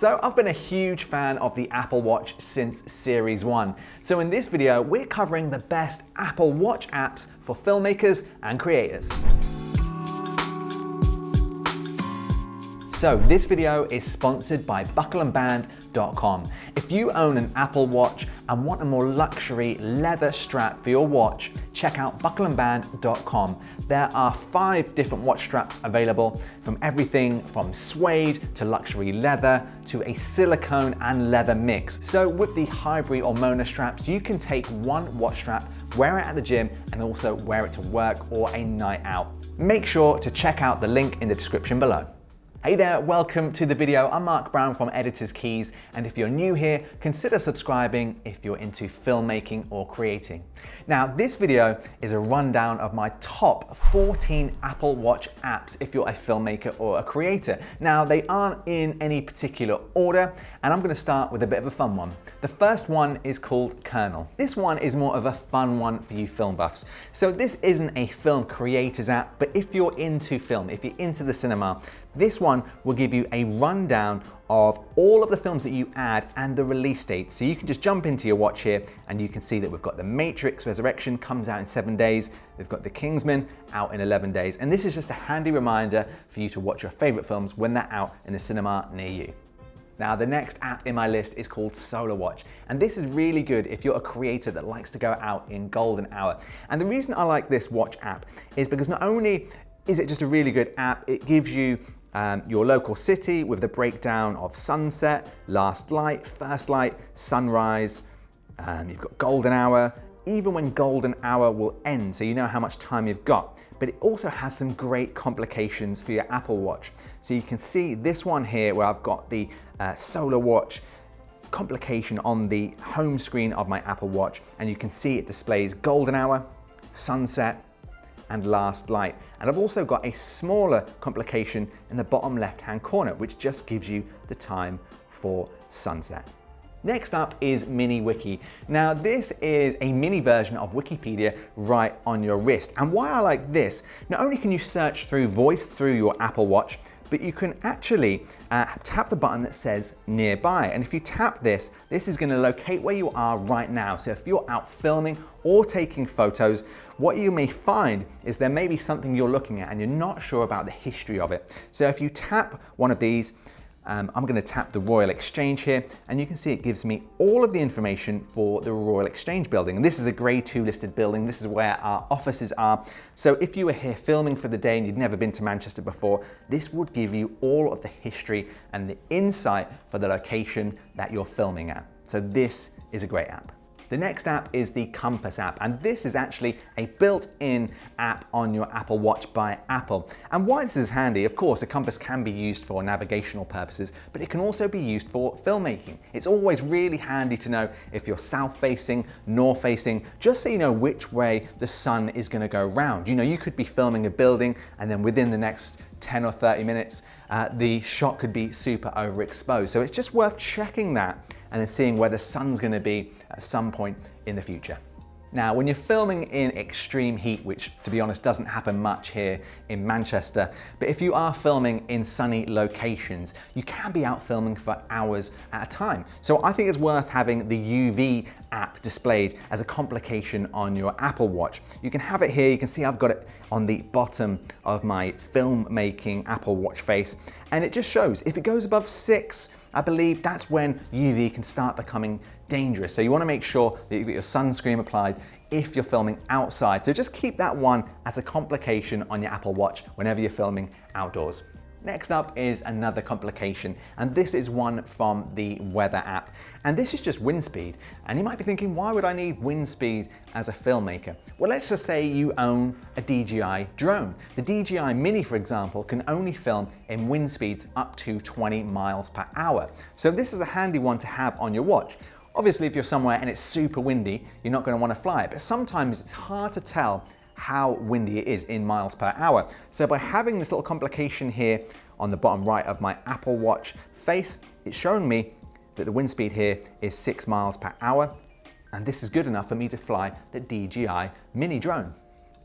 So I've been a huge fan of the Apple Watch since Series 1. So in this video, we're covering the best Apple Watch apps for filmmakers and creators. So this video is sponsored by buckleandband.com. If you own an Apple Watch and want a more luxury leather strap for your watch, check out buckleandband.com. There are 5 different watch straps available, from everything from suede to luxury leather to a silicone and leather mix. So with the hybrid or mono straps, you can take one watch strap, wear it at the gym, and also wear it to work or a night out. Make sure to check out the link in the description below. Hey there, welcome to the video. I'm Mark Brown from Editor's Keys, and if you're new here, consider subscribing if you're into filmmaking or creating. Now, this video is a rundown of my top 14 Apple Watch apps if you're a filmmaker or a creator. Now, they aren't in any particular order, and I'm gonna start with a bit of a fun one. The first one is called Kernel. This one is more of a fun one for you film buffs. So this isn't a film creators app, but if you're into film, if you're into the cinema, this one will give you a rundown of all of the films that you add and the release date. So you can just jump into your watch here and you can see that we've got The Matrix Resurrection comes out in 7 days. We've got The Kingsman out in 11 days. And this is just a handy reminder for you to watch your favorite films when they're out in the cinema near you. Now, the next app in my list is called Solar Watch. And this is really good if you're a creator that likes to go out in golden hour. And the reason I like this watch app is because not only is it just a really good app, it gives you your local city with the breakdown of sunset, last light, first light, sunrise. You've got golden hour, even when golden hour will end, so you know how much time you've got. But it also has some great complications for your Apple Watch. So you can see this one here where I've got the Solar Watch complication on the home screen of my Apple Watch, and you can see it displays golden hour, sunset, and last light. And I've also got a smaller complication in the bottom left-hand corner, which just gives you the time for sunset. Next up is Mini Wiki. Now, this is a mini version of Wikipedia right on your wrist. And why I like this, not only can you search through voice through your Apple Watch, but you can actually tap the button that says nearby. And if you tap this, this is gonna locate where you are right now. So if you're out filming or taking photos, what you may find is there may be something you're looking at and you're not sure about the history of it. So if you tap one of these, I'm going to tap the Royal Exchange here, and you can see it gives me all of the information for the Royal Exchange building. And this is a grade 2 listed building. This is where our offices are. So if you were here filming for the day and you'd never been to Manchester before, this would give you all of the history and the insight for the location that you're filming at. So this is a great app. The next app is the Compass app, and this is actually a built-in app on your Apple Watch by Apple. And why this is handy, of course, a compass can be used for navigational purposes, but it can also be used for filmmaking. It's always really handy to know if you're south-facing, north-facing, just so you know which way the sun is going to go round. You know, you could be filming a building, and then within the next 10 or 30 minutes, the shot could be super overexposed. So it's just worth checking that and then seeing where the sun's gonna be at some point in the future. Now, when you're filming in extreme heat, which to be honest doesn't happen much here in Manchester, but if you are filming in sunny locations, you can be out filming for hours at a time. So I think it's worth having the UV app displayed as a complication on your Apple Watch. You can have it here, you can see I've got it on the bottom of my filmmaking Apple Watch face, and it just shows if it goes above 6, I believe that's when UV can start becoming dangerous. So you want to make sure that you've got your sunscreen applied if you're filming outside. So just keep that one as a complication on your Apple Watch whenever you're filming outdoors. Next up is another complication, and this is one from the weather app. And this is just wind speed. And you might be thinking, why would I need wind speed as a filmmaker? Well, let's just say you own a DJI drone. The DJI Mini, for example, can only film in wind speeds up to 20 miles per hour. So this is a handy one to have on your watch. Obviously, if you're somewhere and it's super windy, you're not going to want to fly it, but sometimes it's hard to tell how windy it is in miles per hour. So by having this little complication here on the bottom right of my Apple Watch face, it's showing me that the wind speed here is 6 miles per hour, and this is good enough for me to fly the DJI Mini drone.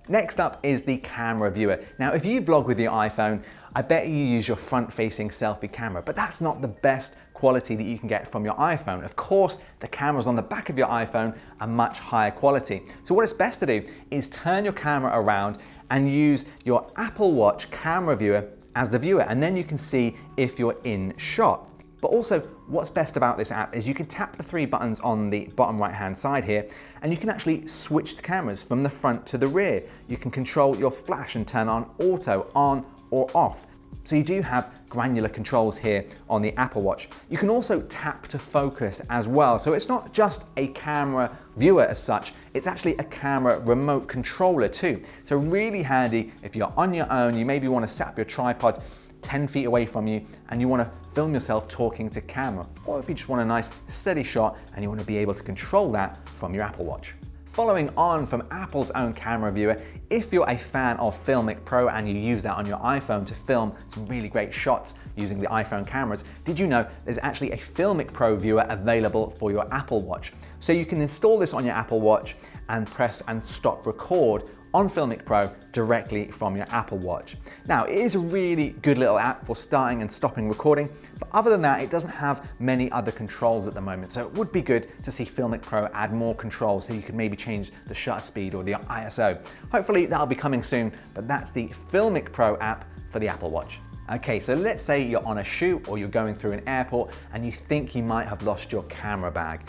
Next up is the camera viewer. Now, if you vlog with your iPhone, I bet you use your front-facing selfie camera, but that's not the best quality that you can get from your iPhone. Of course, the cameras on the back of your iPhone are much higher quality. So what it's best to do is turn your camera around and use your Apple Watch camera viewer as the viewer, and then you can see if you're in shot. But also, what's best about this app is you can tap the 3 buttons on the bottom right-hand side here, and you can actually switch the cameras from the front to the rear. You can control your flash and turn on auto, on or off. So you do have granular controls here on the Apple Watch. You can also tap to focus as well. So it's not just a camera viewer as such, it's actually a camera remote controller too. So really handy if you're on your own, you maybe want to set up your tripod 10 feet away from you and you want to film yourself talking to camera, or if you just want a nice steady shot and you want to be able to control that from your Apple Watch. Following on from Apple's own camera viewer, if you're a fan of Filmic Pro and you use that on your iPhone to film some really great shots using the iPhone cameras, did you know there's actually a Filmic Pro viewer available for your Apple Watch? So you can install this on your Apple Watch and press and stop record on Filmic Pro directly from your Apple Watch. Now, it is a really good little app for starting and stopping recording, but other than that, it doesn't have many other controls at the moment. So it would be good to see Filmic Pro add more controls so you could maybe change the shutter speed or the ISO. Hopefully that'll be coming soon, but that's the Filmic Pro app for the Apple Watch. Okay, so let's say you're on a shoot or you're going through an airport and you think you might have lost your camera bag.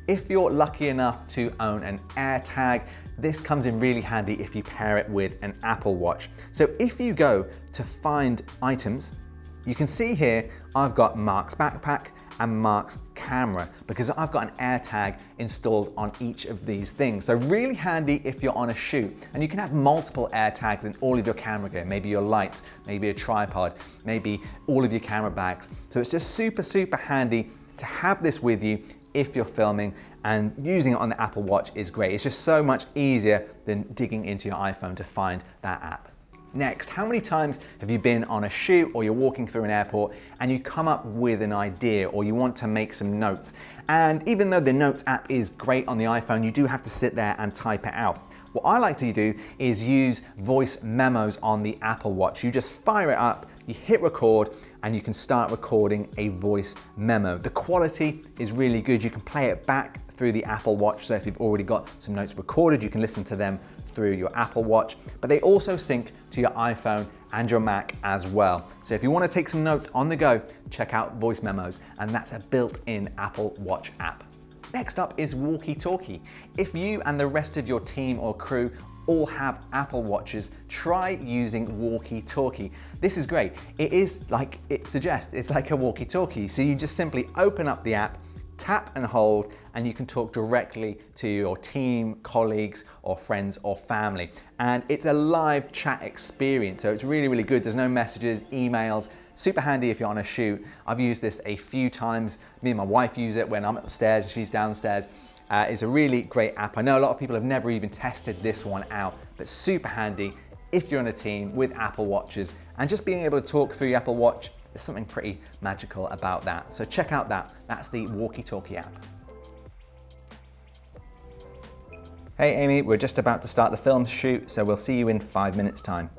If you're lucky enough to own an AirTag, this comes in really handy if you pair it with an Apple Watch. So if you go to find items, you can see here I've got Mark's backpack and Mark's camera because I've got an AirTag installed on each of these things. So really handy if you're on a shoot, and you can have multiple AirTags in all of your camera gear, maybe your lights, maybe a tripod, maybe all of your camera bags. So it's just super, super handy to have this with you if you're filming, and using it on the Apple Watch is great. It's just so much easier than digging into your iPhone to find that app. Next, how many times have you been on a shoot or you're walking through an airport and you come up with an idea or you want to make some notes? And even though the Notes app is great on the iPhone, you do have to sit there and type it out. What I like to do is use voice memos on the Apple Watch. You just fire it up, you hit record, and you can start recording a voice memo. The quality is really good. You can play it back through the Apple Watch. So if you've already got some notes recorded, you can listen to them through your Apple Watch, but they also sync to your iPhone and your Mac as well. So if you want to take some notes on the go, check out voice memos, and that's a built-in Apple Watch app. Next up is Walkie Talkie. If you and the rest of your team or crew all have Apple Watches, try using Walkie Talkie. This is great. It is like it suggests, it's like a walkie talkie. So you just simply open up the app, tap and hold, and you can talk directly to your team, colleagues, or friends or family. And it's a live chat experience, so it's really, really good. There's no messages, emails. Super handy if you're on a shoot. I've used this a few times. Me and my wife use it when I'm upstairs and she's downstairs. It's a really great app. I know a lot of people have never even tested this one out, but super handy if you're on a team with Apple Watches, and just being able to talk through your Apple Watch, there's something pretty magical about that. So check out that. That's the Walkie Talkie app. Hey Amy, we're just about to start the film shoot, so we'll see you in 5 minutes time.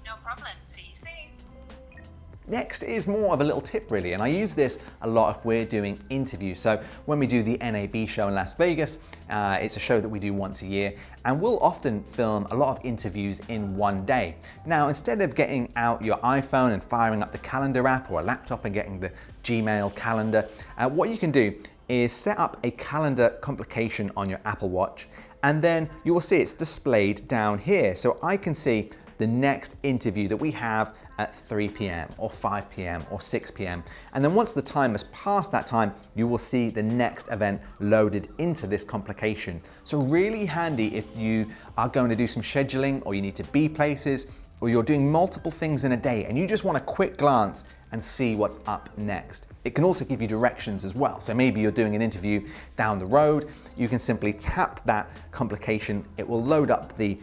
No problem, see you soon. Next is more of a little tip really, and I use this a lot if we're doing interviews. So when we do the NAB show in Las Vegas, it's a show that we do once a year, and we'll often film a lot of interviews in one day. Now, instead of getting out your iPhone and firing up the calendar app or a laptop and getting the Gmail calendar, what you can do is set up a calendar complication on your Apple Watch, and then you will see it's displayed down here. So I can see the next interview that we have at 3 p.m. or 5 p.m. or 6 p.m. And then once the time has passed that time, you will see the next event loaded into this complication. So really handy if you are going to do some scheduling, or you need to be places, or you're doing multiple things in a day and you just want a quick glance and see what's up next. It can also give you directions as well. So maybe you're doing an interview down the road, you can simply tap that complication, it will load up the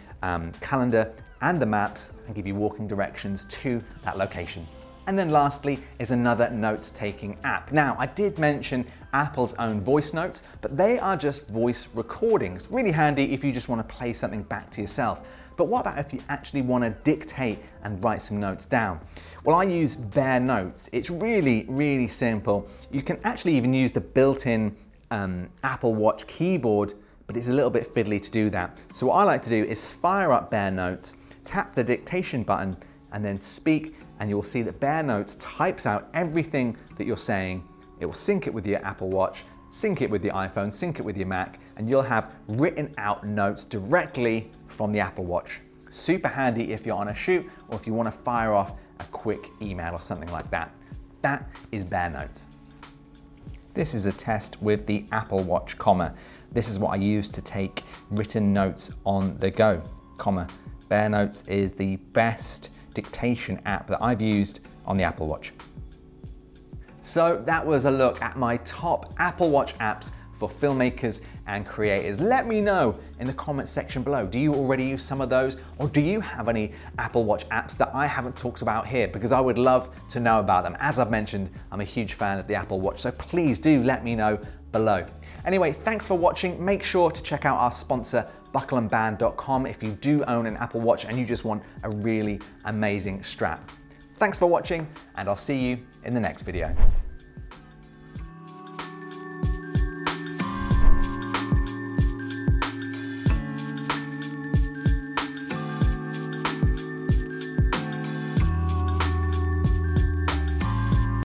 calendar and the maps and give you walking directions to that location. And then lastly is another notes-taking app. Now, I did mention Apple's own voice notes, but they are just voice recordings. Really handy if you just want to play something back to yourself. But what about if you actually want to dictate and write some notes down? Well, I use Bear Notes. It's really, really simple. You can actually even use the built-in Apple Watch keyboard, but it's a little bit fiddly to do that. So what I like to do is fire up Bear Notes, tap the dictation button, and then speak, and you'll see that Bear Notes types out everything that you're saying. It will sync it with your Apple Watch, sync it with your iPhone, sync it with your Mac, and you'll have written out notes directly from the Apple Watch. Super handy if you're on a shoot or if you want to fire off a quick email or something like that. That is Bear Notes. This is a test with the Apple Watch, This is what I use to take written notes on the go, Bear Notes is the best dictation app that I've used on the Apple Watch. So that was a look at my top Apple Watch apps for filmmakers and creators. Let me know in the comments section below. Do you already use some of those, or do you have any Apple Watch apps that I haven't talked about here? Because I would love to know about them. As I've mentioned, I'm a huge fan of the Apple Watch, so please do let me know below. Anyway, thanks for watching. Make sure to check out our sponsor, buckleandband.com, if you do own an Apple Watch and you just want a really amazing strap. Thanks for watching, and I'll see you in the next video.